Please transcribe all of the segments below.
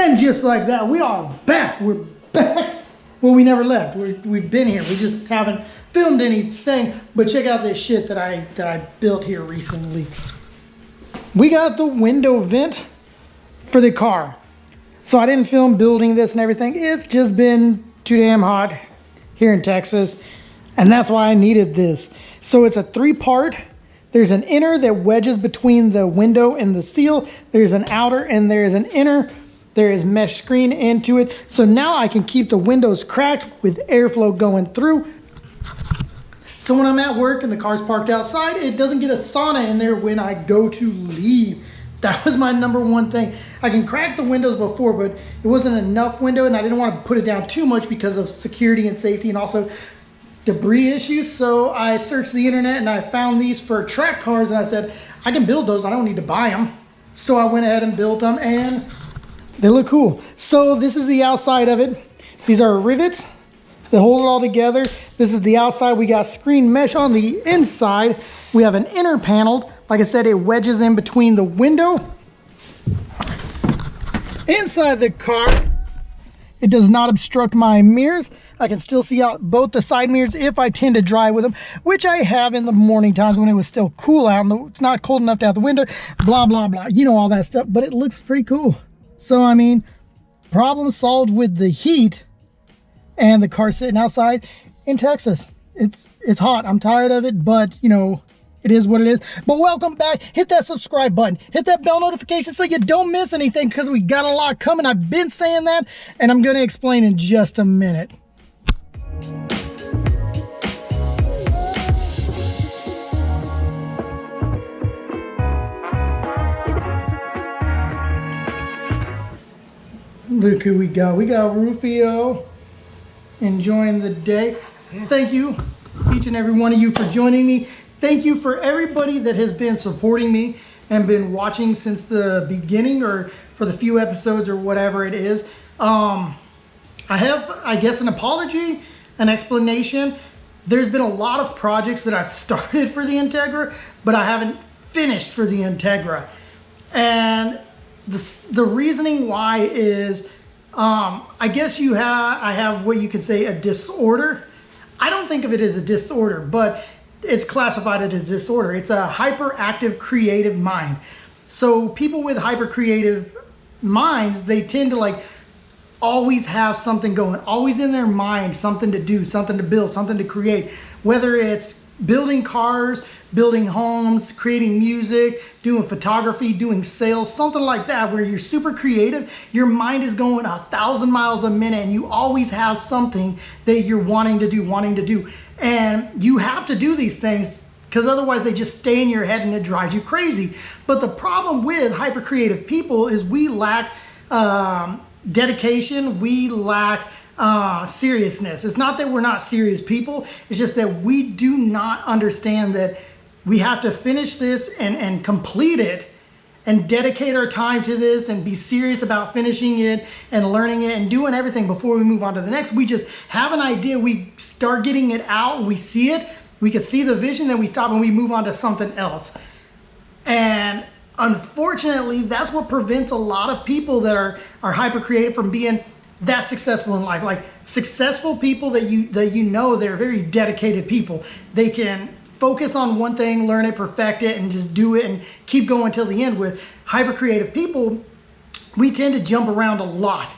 And just like that, we are back. We're back. Well, we never left. We've been here. We just haven't filmed anything. But check out this shit that I built here recently. We got the window vent for the car. So I didn't film building this and everything. It's just been too damn hot here in Texas. And that's why I needed this. So it's a 3-part. There's an inner that wedges between the window and the seal. There's an outer and there's an inner. There is mesh screen into it. So now I can keep the windows cracked with airflow going through. So when I'm at work and the car's parked outside, it doesn't get a sauna in there when I go to leave. That was my number one thing. I can crack the windows before, but it wasn't enough window and I didn't want to put it down too much because of security and safety and also debris issues. So I searched the internet and I found these for track cars and I said, I can build those. I don't need to buy them. So I went ahead and built them and they look cool. So this is the outside of it. These are rivets that hold it all together. This is the outside. We got screen mesh on the inside. We have an inner panel. Like I said, it wedges in between the window. Inside the car, it does not obstruct my mirrors. I can still see out both the side mirrors if I tend to drive with them, which I have in the morning times when it was still cool out. It's not cold enough to have the window, blah, blah, blah. You know all that stuff, but it looks pretty cool. So, I mean, problem solved with the heat and the car sitting outside in Texas. It's hot. I'm tired of it, but, you know, it is what it is. But welcome back. Hit that subscribe button. Hit that bell notification so you don't miss anything because we got a lot coming. I've been saying that, and I'm going to explain in just a minute. Look who we got. We got Rufio enjoying the day. Thank you, each and every one of you, for joining me. Thank you for everybody that has been supporting me and been watching since the beginning or for the few episodes or whatever it is. I have, I guess, an apology, an explanation. There's been a lot of projects that I've started for the Integra, but I haven't finished for the Integra. And the reasoning why is, I guess I have what you could say a disorder. I don't think of it as a disorder, but it's classified as a disorder. It's a hyperactive creative mind. So people with hyper creative minds, they tend to like always have something going, always in their mind, something to do, something to build, something to create, whether it's building cars, building homes, creating music, doing photography, doing sales, something like that, where you're super creative, your mind is going 1,000 miles a minute and you always have something that you're wanting to do. And you have to do these things because otherwise they just stay in your head and it drives you crazy. But the problem with hyper creative people is we lack dedication, we lack seriousness. It's not that we're not serious people, it's just that we do not understand that we have to finish this and complete it and dedicate our time to this and be serious about finishing it and learning it and doing everything before we move on to the next. We just have an idea, we start getting it out and we see it, we can see the vision, then we stop and we move on to something else. And unfortunately, that's what prevents a lot of people that are hyper creative from being that successful in life. Like successful people that you know, they're very dedicated people. They can focus on one thing, learn it, perfect it, and just do it and keep going till the end. With hyper creative people, we tend to jump around a lot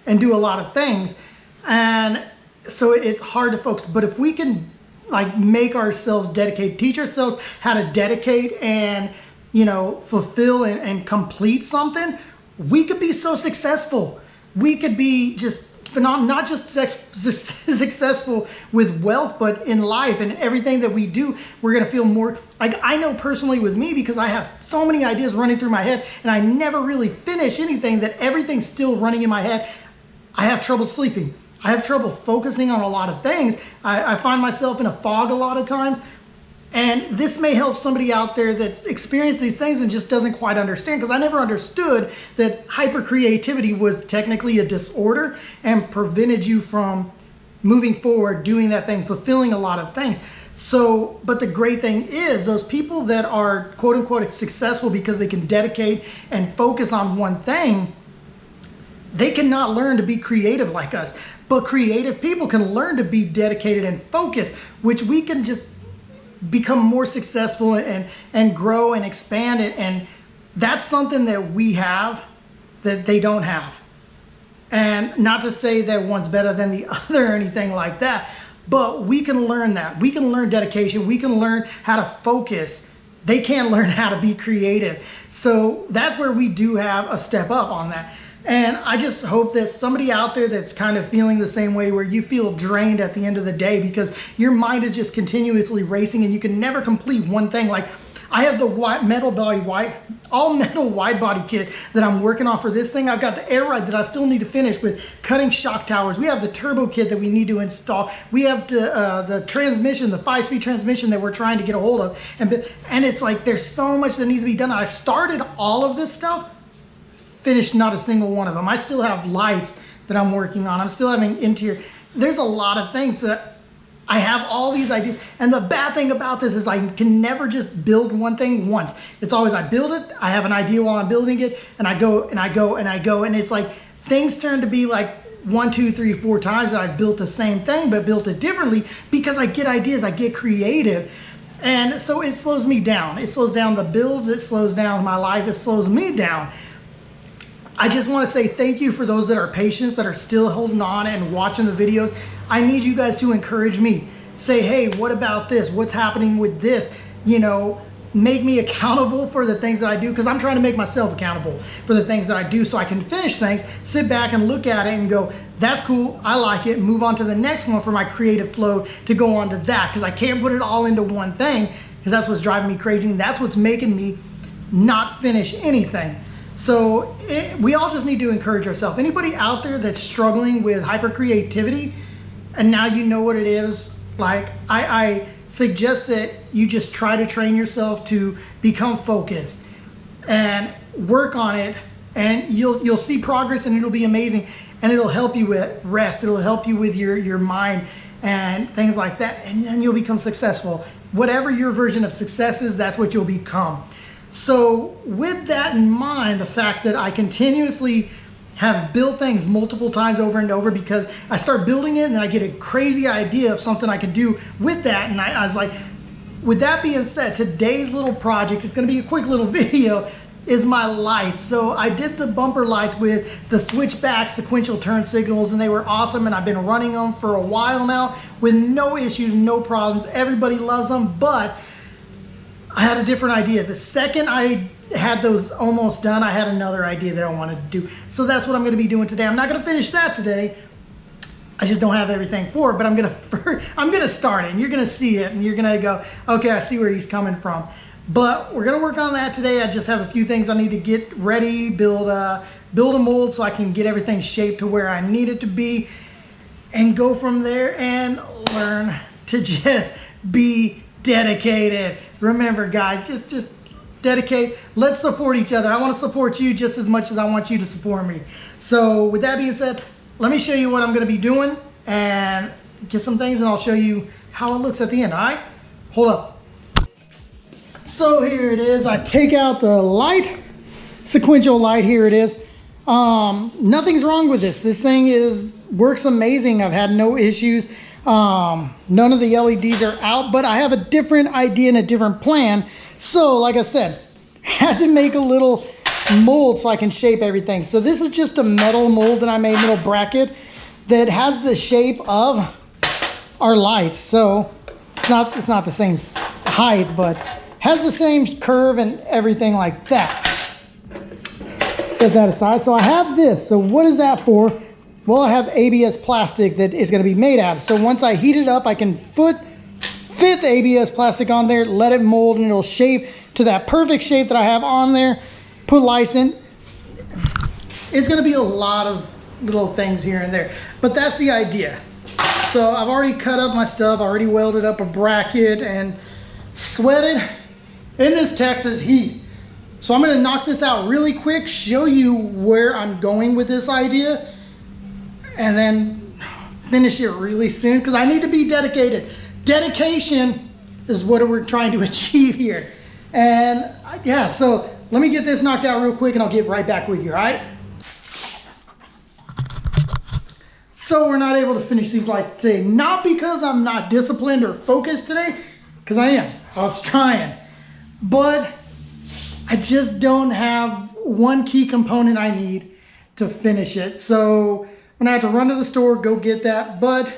and do a lot of things. And so it's hard to focus. But if we can like make ourselves dedicate, teach ourselves how to dedicate and, you know, fulfill and complete something, we could be so successful. We could be just not just successful with wealth, but in life and everything that we do, we're going to feel more like, I know personally with me, because I have so many ideas running through my head and I never really finish anything, that everything's still running in my head. I have trouble sleeping. I have trouble focusing on a lot of things. I find myself in a fog a lot of times. And this may help somebody out there that's experienced these things and just doesn't quite understand, because I never understood that hyper creativity was technically a disorder and prevented you from moving forward, doing that thing, fulfilling a lot of things. So, but the great thing is those people that are quote unquote successful because they can dedicate and focus on one thing, They cannot learn to be creative like us, but creative people can learn to be dedicated and focused, which we can just become more successful and grow and expand it. And that's something that we have that they don't have. And not to say that one's better than the other or anything like that, but we can learn that. We can learn dedication. We can learn how to focus. They can't learn how to be creative. So that's where we do have a step up on that. And I just hope that somebody out there that's kind of feeling the same way, where you feel drained at the end of the day because your mind is just continuously racing and you can never complete one thing. Like, I have the all metal wide body kit that I'm working on for this thing. I've got the air ride that I still need to finish with cutting shock towers. We have the turbo kit that we need to install. We have the transmission, the 5-speed transmission that we're trying to get a hold of. And it's like, there's so much that needs to be done. I've started all of this stuff, finished not a single one of them. I still have lights that I'm working on. I'm still having interior. There's a lot of things that I have all these ideas. And the bad thing about this is I can never just build one thing once. It's always, I build it, I have an idea while I'm building it, and I go and I go and I go. And it's like, things turn to be like 1, 2, 3, 4 times that I've built the same thing, but built it differently because I get ideas, I get creative. And so it slows me down. It slows down the builds, it slows down my life, it slows me down. I just want to say thank you for those that are patient, that are still holding on and watching the videos. I need you guys to encourage me. Say, hey, what about this? What's happening with this? You know, make me accountable for the things that I do, because I'm trying to make myself accountable for the things that I do so I can finish things, sit back and look at it and go, that's cool, I like it, move on to the next one for my creative flow to go on to that, because I can't put it all into one thing, because that's what's driving me crazy and that's what's making me not finish anything. So we all just need to encourage ourselves. Anybody out there that's struggling with hyper creativity and now you know what it is, like I suggest that you just try to train yourself to become focused and work on it, and you'll see progress and it'll be amazing, and it'll help you with rest, it'll help you with your mind and things like that, and then you'll become successful. Whatever your version of success is, that's what you'll become. So with that in mind, the fact that I continuously have built things multiple times over and over, because I start building it and I get a crazy idea of something I can do with that. And I was like, with that being said, today's little project, it's going to be a quick little video, is my lights. So I did the bumper lights with the switchback sequential turn signals, and they were awesome, and I've been running them for a while now with no issues, no problems. Everybody loves them, but I had a different idea. The second I had those almost done, I had another idea that I wanted to do. So that's what I'm going to be doing today. I'm not going to finish that today. I just don't have everything for it, but I'm going to start it, and you're going to see it, and you're going to go, okay, I see where he's coming from. But we're going to work on that today. I just have a few things I need to get ready, build a mold so I can get everything shaped to where I need it to be, and go from there and learn to just be dedicated. Remember, guys, just dedicate. Let's support each other. I want to support you just as much as I want you to support me. So with that being said, let me show you what I'm going to be doing and get some things, and I'll show you how it looks at the end. All right, hold up. So here it is. I take out the light, sequential light. Here it is. Nothing's wrong with this. This thing works amazing. I've had no issues. None of the LEDs are out, but I have a different idea and a different plan. So like I said, had to make a little mold so I can shape everything. So this is just a metal mold that I made, metal bracket that has the shape of our lights. So it's not the same height, but has the same curve and everything like that. Set that aside. So I have this. So what is that for? Well, I have ABS plastic that is going to be made out of. So once I heat it up, I can fit the ABS plastic on there, let it mold, and it'll shape to that perfect shape that I have on there. Put lights in. It's going to be a lot of little things here and there, but that's the idea. So I've already cut up my stuff, already welded up a bracket and sweated in this Texas heat. So I'm going to knock this out really quick, show you where I'm going with this idea, and then finish it really soon, because I need to be dedicated. Dedication is what we're trying to achieve here. And yeah, so let me get this knocked out real quick and I'll get right back with you, all right? So we're not able to finish these lights today. Not because I'm not disciplined or focused today, because I am. I was trying. But I just don't have one key component I need to finish it. So I'm gonna have to run to the store, go get that, but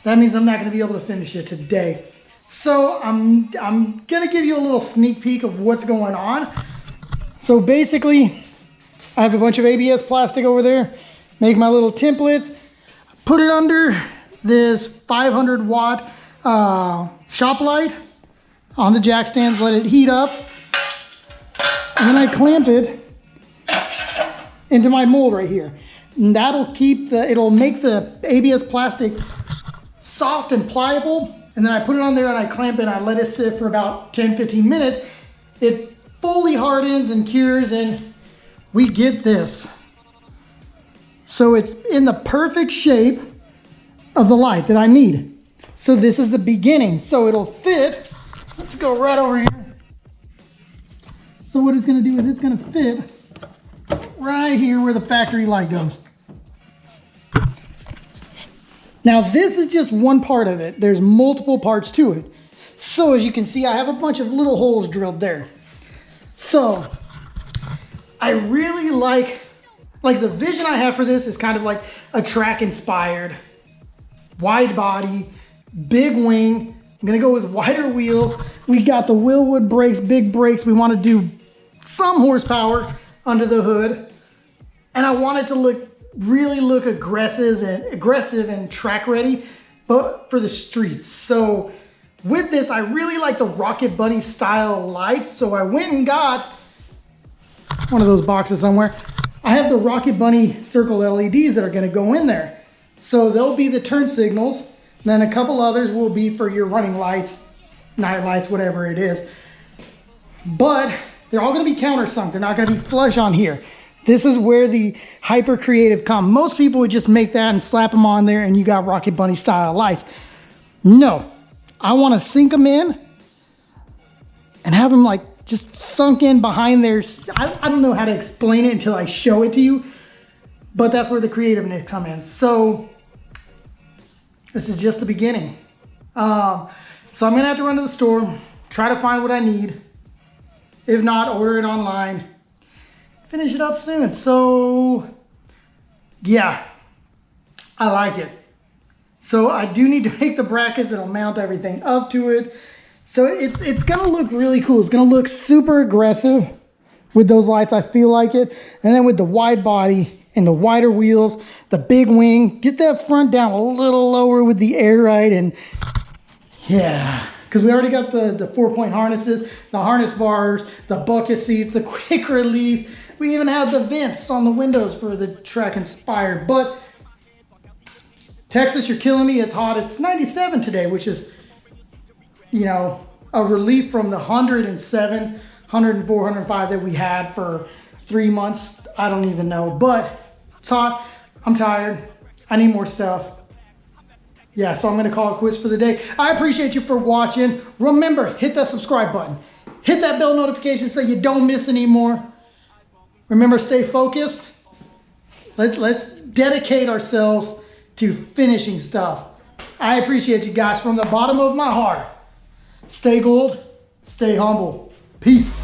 that means I'm not gonna be able to finish it today. So I'm gonna give you a little sneak peek of what's going on. So basically, I have a bunch of ABS plastic over there, make my little templates, put it under this 500 watt shop light on the jack stands, let it heat up, and then I clamp it into my mold right here. And that'll keep it'll make the ABS plastic soft and pliable, and then I put it on there and I clamp it and I let it sit for about 10-15 minutes. It fully hardens and cures, and we get this. So it's in the perfect shape of the light that I need. So this is the beginning. So it'll fit. Let's go right over here. So what it's gonna do is it's gonna fit right here where the factory light goes. Now this is just one part of it. There's multiple parts to it. So as you can see, I have a bunch of little holes drilled there. So I really like the vision I have for this is kind of like a track inspired, wide body, big wing. I'm gonna go with wider wheels. We got the Willwood brakes, big brakes. We want to do some horsepower under the hood. And I want it to really look aggressive and track ready, but for the streets. So with this, I really like the Rocket Bunny style lights. So I went and got one of those boxes somewhere. I have the Rocket Bunny circle LEDs that are gonna go in there. So they'll be the turn signals. And then a couple others will be for your running lights, night lights, whatever it is. But they're all gonna be countersunk. They're not gonna be flush on here. This is where the hyper creative come. Most people would just make that and slap them on there and you got Rocket Bunny style lights. No, I wanna sink them in and have them like just sunk in behind there. I don't know how to explain it until I show it to you, but that's where the creativeness comes in. So this is just the beginning. So I'm gonna have to run to the store, try to find what I need. If not, order it online. Finish it up soon. So yeah, I like it. So I do need to make the brackets that'll mount everything up to it. So it's gonna look really cool. It's gonna look super aggressive with those lights. I feel like it. And then with the wide body and the wider wheels, the big wing, get that front down a little lower with the air ride. And yeah, because we already got the 4-point harnesses, the harness bars, the bucket seats, the quick release. We even have the vents on the windows for the track inspired. But Texas, you're killing me. It's hot. It's 97 today, which is, you know, a relief from the 107, 104, 105 that we had for 3 months. I don't even know, but it's hot. I'm tired. I need more stuff. Yeah, so I'm gonna call it quits for the day. I appreciate you for watching. Remember, hit that subscribe button. Hit that bell notification so you don't miss anymore. Remember, stay focused. Let's dedicate ourselves to finishing stuff. I appreciate you guys from the bottom of my heart. Stay gold, stay humble. Peace.